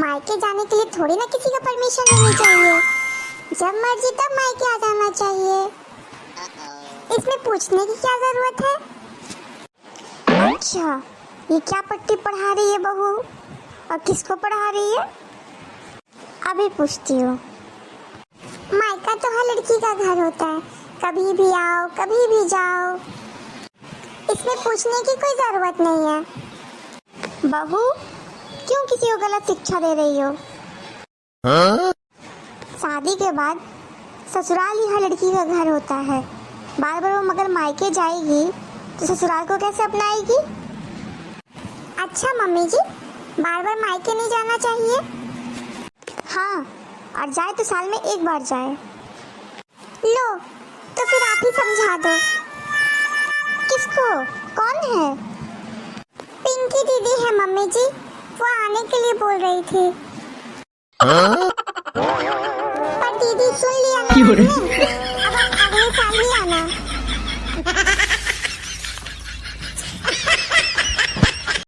मायके जाने के लिए थोड़ी ना किसी का परमिशन लेनी चाहिए। जब मर्जी तब मायके आ जाना चाहिए। इसमें पूछने की क्या जरूरत है? अच्छा, ये क्या पट्टी पढ़ा रही है बहू और किसको पढ़ा रही है? अभी पूछती हूँ। मायका तो हर लड़की का घर होता है, कभी भी आओ कभी भी जाओ, इसमें पूछने की कोई जरूरत नहीं है। बहू, क्यों किसी को गलत शिक्षा दे रही हो? शादी के बाद ससुराल ही हर लड़की का घर होता है। बार बार वो मगर मायके जाएगी तो ससुराल को कैसे अपनाएगी? अच्छा मम्मी जी, बार बार मायके नहीं जाना चाहिए? हाँ, और जाए तो साल में एक बार जाए। लो, तो फिर आप ही समझा दो। किसको? कौन है? पिंकी दीदी है मम्मी जी, वो आने के लिए बोल रही थी। पर दीदी सुन लिया ना आपने, अब आप अगले साल ही आना।